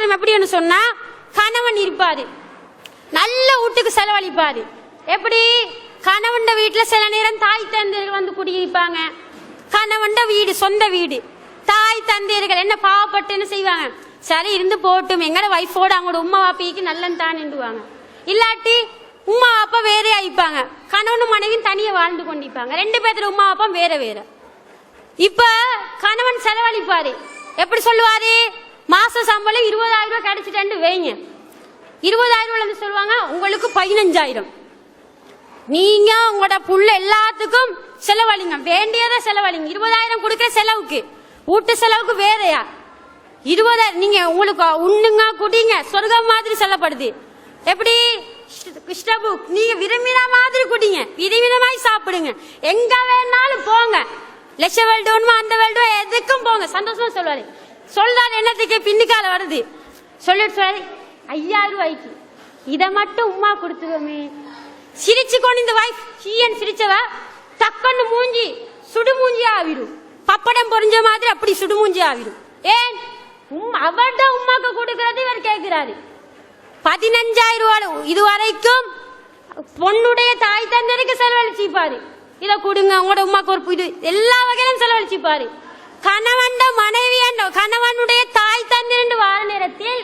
சம்பாத்தியம் எப்படின்னு சொன்னா, கணவன் இருப்பாரு, நல்ல வீட்டுக்கு செலவழிப்பாரு. எப்படி? கணவன் வீட்டுல சில நேரம் தாய் தந்தையர்கள் வந்து குடியிருப்பாங்க. கணவன் வீடு, சொந்த வீடு, தாய் தந்தையர்கள் என்ன பாவப்பட்டு என்ன செய்வாங்க, சரி இருந்து போட்டும், எங்கட வைஃபோட அவங்களோட உமா வாப்பிக்கு நல்லன் தான் நின்றுவாங்க. இல்லாட்டி உமா அப்பா வேறே ஆயிப்பாங்க, கணவனும் மனைவியும் தனியா வாழ்ந்து கொண்டிருப்பாங்க. 2 பேர்த்துல உமா அப்பா வேற வேற. இப்ப கணவன் செலவழிப்பாரு. எப்படி சொல்லுவாரு? மாச சம்பளம் 20,000 ரூபாய் கிடைச்சிட்டு வைங்க. 20,000 ரூபாய் சொல்லுவாங்க, உங்களுக்கு 15,000. நீங்க உங்களோட புள்ள எல்லாத்துக்கும் செலவழிங்க, வேண்டியதை செலவழிங்க. 20,000 கொடுக்கிற செலவுக்கு, வீட்டு செலவுக்கு வேறையா 20,000 நீங்க உங்களுக்கு உண்ணுங்க குடிங்க, சொர்க்கம் மாதிரி செல்லப்படுது. எப்படி? நீங்க விரும்பின மாதிரி குடிங்க, விரும்பினமாய் சாப்பிடுங்க, எங்க வேணாலும் போங்க, லட்ச வேல்டுமா அந்த வேல்டு எதுக்கும் போங்க, சந்தோஷமா சொல்லுவாரு. சொல்றாரு என்னத்துக்கு பின்னுக்கால வருது சொல்லிட்டு சொல்றாரு, 5,000 ரூபாய்க்கு இதை மட்டும் உமா கொடுத்துருவோமே. சிரிச்சு கொண்டு இந்த வைஃப் சீயன் சிரிச்சவ டக்குன்னு மூஞ்சி சுடு மூஞ்சி ஆவிடும், பப்படம் பொறிஞ்ச மாதிரி அப்படி சுடு மூஞ்சி ஆவிடும். ஏன்? அவர்த உமாக்கு கொடுக்கறது இவர் கேட்கிறாரு. 15,000 ரூபாய் இதுவரைக்கும் பொண்ணுடைய தாய் தந்தருக்கு செலவழிச்சுப்பாரு. இதை கொடுங்க உங்களோட உமாக்கு ஒரு இது எல்லா வகையிலும் செலவழிச்சுப்பாரு. கணவன் மனைவி கணவனுடைய தாய் தந்தை வார நேரத்தில்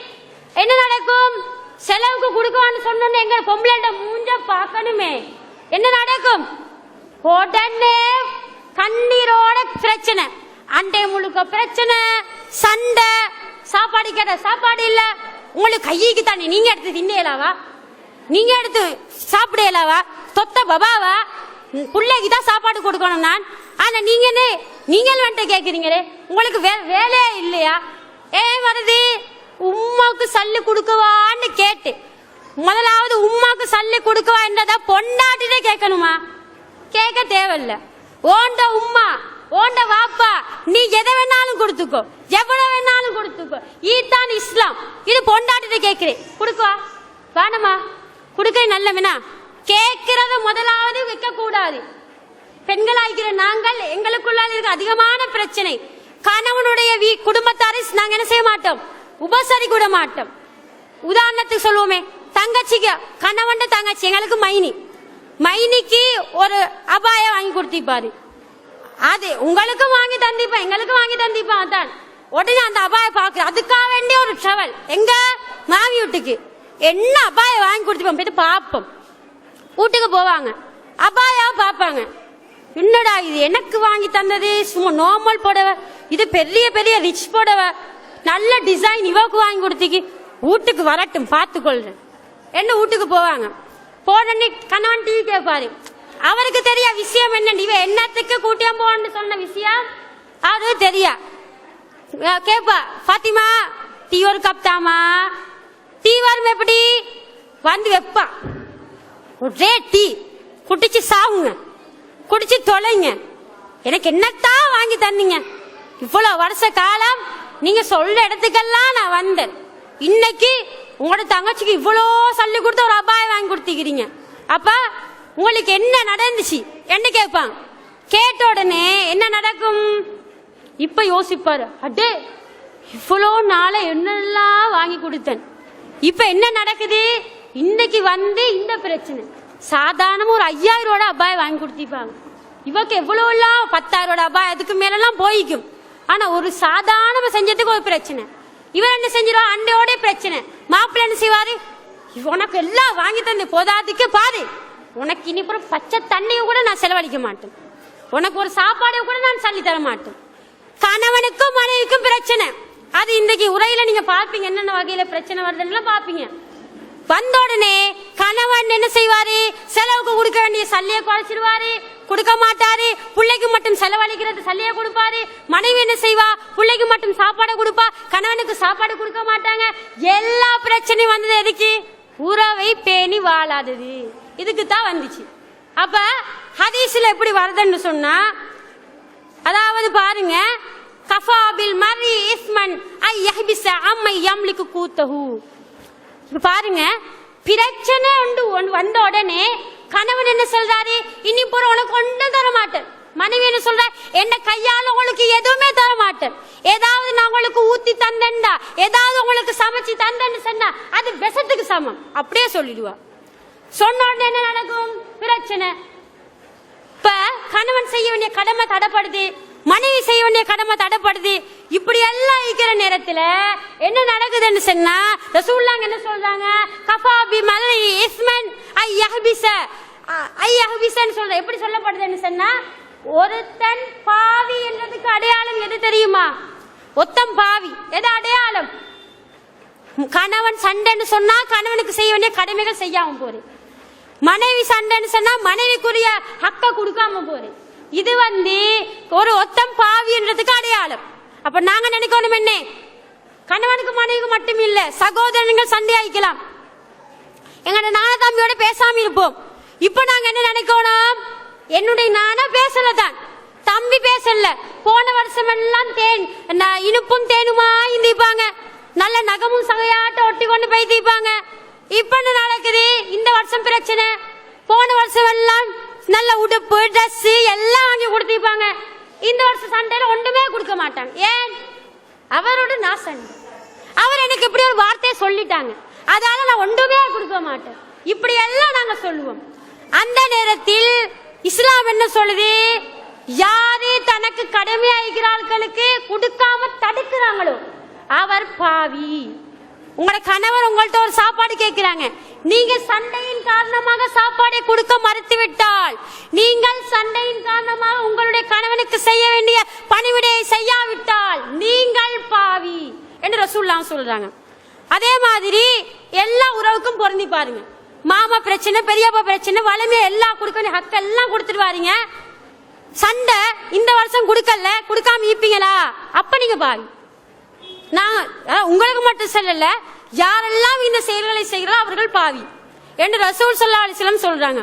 என்ன நடக்கும்? செலவுக்கு கொடுக்கவான்னு சொன்னோன்னு எங்க பொம்பளை மூஞ்ச பார்க்கணுமே, என்ன நடக்கும்? உடனே கண்ணீரோட பிரச்சனை, அண்டை முழுக்க பிரச்சனை, சண்டை, சாப்பாடு கேட்ட சாப்பாடு இல்ல, உங்களுக்கு கைக்கு தானே நீங்க எடுத்து தின்னேலாவா, நீங்க எடுத்து சாப்பிடலாவா, தொத்த பபாவா, பிள்ளைக்கு தான் சாப்பாடு கொடுக்கணும் நான், ஆனா நீங்க வந்துட்டு கேக்குறீங்களே, உங்களுக்கு வேலையே இல்லையா? ஏன் வருது? உமாக்கு சல்லு கொடுக்கவான்னு கேட்டு, முதலாவது உமாக்கு சல்லு கொடுக்கவா என்றதா பொண்டாட்டிட்டே கேட்கணுமா? கேட்க தேவையில்ல. ஓண்ட உம்மா ஓண்ட வாப்பா நீ எதை வேணாலும் கொடுத்துக்கோ, எவ்வளவு வேணாலும் கொடுத்துக்கோ, இதுதான் இஸ்லாம். இது பொண்டாட்டிட்ட கேட்கிறேன், கொடுக்குவா வேணாமா? கொடுக்க நல்ல வேணா கேட்கறத முதலாவது வைக்க கூடாது. பெண்களாகிற நாங்கள் எங்களுக்குள்ளால் இருக்க அதிகமான பிரச்சனை, கணவனுடைய குடும்பத்தாரை நாங்க என்ன செய்ய மாட்டோம், உபசரி கூட மாட்டோம். உதாரணத்துக்கு சொல்லுவோமே, தங்கச்சிக்கு கணவன் தங்கச்சி எங்களுக்கு மைனிக்கு ஒரு அபாயம் வாங்கி கொடுத்திப்பாரு, அது உங்களுக்கும் வாங்கி தந்திப்பா எங்களுக்கும் வாங்கி தந்திப்பா தான். உடனே அந்த அபாய பாக்குற அதுக்காக வேண்டிய ஒரு டிராவல் எங்க மாமி வீட்டுக்கு என்ன அபாயம் வாங்கி கொடுத்திப்போம் போயிட்டு பாப்போம். வீட்டுக்கு போவாங்க, அபாயா பாப்பாங்க, என்னடா இது எனக்கு வாங்கி தந்தது சும்மா நார்மல் புடவை, இது பெரிய பெரிய ரிச் புடவை, நல்ல டிசைன் இவக்கு வாங்கி கொடுத்திக்கு, வீட்டுக்கு வரட்டும் பார்த்துக்கொள்றேன் என்ன. வீட்டுக்கு போவாங்க, போன கணவன் டிவி கேட்பாரு, அவருக்கு தெரிய விஷயம் என்ன, இவ என்னத்துக்கு கூட்டியம் போன்னு சொன்ன விஷயம் அது தெரியா. கேப்பா, பாத்திமா டீ ஒரு கப் தாமா, டீ வரும் எப்படி வந்து வைப்பா, ஒரே டீ குடிச்சு சாவுங்க, குடிச்சு தொலைங்க, எனக்கு என்னத்தான் வாங்கி தந்தீங்க, இவ்வளவு வருஷ காலம் நீங்க சொல்ற இடத்துக்கெல்லாம் நான் வந்தேன், இன்னைக்கு உங்களோட தங்கச்சிக்கு இவ்வளோ சொல்லி கொடுத்து ஒரு அபாயம் வாங்கி கொடுத்துக்கிறீங்க, அப்ப உங்களுக்கு என்ன நடந்துச்சு என்ன கேட்பாங்க. கேட்ட உடனே என்ன நடக்கும்? இப்ப யோசிப்பாரு, அடே இவ்வளோ நாளை என்னெல்லாம் வாங்கி கொடுத்தேன், இப்ப என்ன நடக்குது, இன்னைக்கு வந்து இந்த பிரச்சனை. சாதாரணமா ஒரு 5,000 ரூபாய் அபாயம் வாங்கி கொடுத்திருப்பாங்க, இவக்கு எவ்வளவு எல்லாம் 10,000 ரூபாய் அபாயம் அதுக்கு மேலாம் போய்க்கும். ஆனா ஒரு சாதாரண செஞ்சதுக்கு ஒரு பிரச்சனை, இவர் என்ன செஞ்சிருவா, அண்டையோட பிரச்சனை. மாப்பிள்ள என்ன செய்வாரு, உனக்கு எல்லாம் வாங்கி தந்து போதாதுக்கு பாரு, உனக்கு இனிப்புறம் பச்சை தண்ணியை கூட நான் செலவழிக்க மாட்டேன், உனக்கு ஒரு சாப்பாடை கூட நான் சொல்லி தர மாட்டேன். கணவனுக்கும் மனைவிக்கும் பிரச்சனை, அது இன்னைக்கு உரையில நீங்க பாப்பீங்க, என்னென்ன வகையில பிரச்சனை வருதுன்னு பாப்பீங்க. வந்த உடனே கணவன் என்ன செய்வாரு, செலவுக்கு கொடுக்க வேண்டிய சல்லியை குறைச்சிடுவாரு, கொடுக்க மாட்டாரு, பிள்ளைக்கு மட்டும் செலவழிக்கிறது சல்லியை கொடுப்பாரு. மனைவி என்ன செய்வா, பிள்ளைக்கு மட்டும் சாப்பாடு கொடுப்பா, கணவனுக்கு சாப்பாடு கொடுக்க மாட்டாங்க. எல்லா பிரச்சனையும் வந்தது எதுக்கு? உறவை பேணி வாழாதது, இதுக்கு தான் வந்துச்சு. அப்ப ஹதீஸ்ல எப்படி வருதுன்னு சொன்னா, அதாவது பாருங்க, கஃபாபில் மரி இஸ்மன் ஐ யஹ்பிஸ அம்மை யம்லிகு கூத்தஹு. பாருங்க, பிரச்சனை வந்த உடனே கணவன் என்ன சொல்றாரு, இனி போற உனக்கு ஒன்றும் தர மாட்டேன், மனைவி என்ன சொல்ற, என்ன கையால உங்களுக்கு எதுவுமே தர மாட்டேன், ஏதாவது நான் உங்களுக்கு ஊத்தி தந்தேன்டா, ஏதாவது உங்களுக்கு சமைச்சு தந்தேன்னு சொன்னா அது விஷத்துக்கு சமம், அப்படியே சொல்லிடுவா. சொன்ன உடனே என்ன நடக்கும்? பிரச்சனை. இப்ப கணவன் செய்ய வேண்டிய கடமை தடைப்படுது, மனைவி செய்ய வேண்டிய கடமை தடைப்படுது. இப்படி எல்லாம் இருக்கிற நேரத்துல என்ன நடக்குதுன்னு சொன்னா ரசூலுல்லாஹ் என்ன சொல்றாங்க, கஃபா பி மலை இஸ்மன் ஐயஹ்பிஸன்னு சொல்ற. எப்படி சொல்லப்படுதுன்னு சொன்னா, ஒருத்தன் பாவி என்றதுக்கு அடையாளம் எது தெரியுமா? ஒத்தம் பாவி எது அடையாளம்? கணவன் சண்டைன்னு சொன்னா கணவனுக்கு செய்ய வேண்டிய கடமைகள் செய்யாம போரு, மனைவி சண்டைன்னு சொன்னா மனைவிக்குரிய ஹக்க கொடுக்காம போரு. இது ஒரு ஒத்தம் பாவி என்றதுக்கு அடையாளம். அப்ப நாங்க நினைக்கணும் என்ன, கணவனுக்கு மனைவிக்கு மட்டும் இல்ல, சகோதரர்கள் சண்டை ஆயிக்கலாம், எங்கட நான தம்பியோட பேசாம இருப்போம். இப்ப நாங்க என்ன நினைக்கணும், என்னுடைய நானா பேசலதான், தம்பி பேசல, போன வருஷம் எல்லாம் இனிப்பும் தேனுமா இருந்திப்பாங்க, நல்ல நகமும் சகையாட்ட ஒட்டி கொண்டு போய் தீப்பாங்க. இப்ப என்ன நடக்குது? இந்த வருஷம் பிரச்சனை, போன வருஷம் எல்லாம் நல்ல உடுப்பு ட்ரெஸ் எல்லாம் வாங்கி கொடுத்திருப்பாங்க, இந்த வருஷம் சண்டையில ஒன்றுமே கொடுக்க மாட்டாங்க. ஏன்? அவரோட நான் சண்டை, அவர் எனக்கு இப்படி ஒரு வார்த்தையை சொல்லிட்டாங்க, அதால நான் ஒன்றுமே கொடுக்க மாட்டேன், இப்படி எல்லாம் நாங்க சொல்லுவோம். அந்த நேரத்தில் இஸ்லாம் என்ன சொல்லுது, யாரு தனக்கு கடமையாகிறார்களுக்கு கொடுக்காம தடுக்கிறாங்களோ அவர் பாவி. உங்களோட கணவர் உங்கள்ட்ட ஒரு சாப்பாடு கேட்கிறாங்க, நீங்க சண்டையின் காரணமாக சாப்பாடை கொடுக்க மறுத்து விட்டால், நீங்கள் சண்டையின் காரணமாக உங்களுடைய கணவனுக்கு செய்ய வேண்டிய பணிவிடையை செய்யாவிட்டால் நீங்கள் பாவி என்று ரசூலுல்லாஹ் சொல்றாங்க. அதே மாதிரி எல்லா உறவுக்கும் பொருந்தி பாருங்க. மாமா பிரச்சனை, பெரியப்பா பிரச்சனை, வளமையா எல்லாம் கொடுக்க ஹக்க எல்லாம் கொடுத்துட்டு வாரீங்க, சண்டை இந்த வருஷம் கொடுக்கல, கொடுக்காம இருப்பீங்களா, அப்ப நீங்க பாவி. நான் உங்களுக்கு மட்டும் சொல்லல, யாரெல்லாம் இந்த செயல்களை செய்கிறாரோ அவர்கள் பாவி என்று ரசூல் ஸல்லல்லாஹு அலைஹி வஸல்லம் சொல்றாங்க.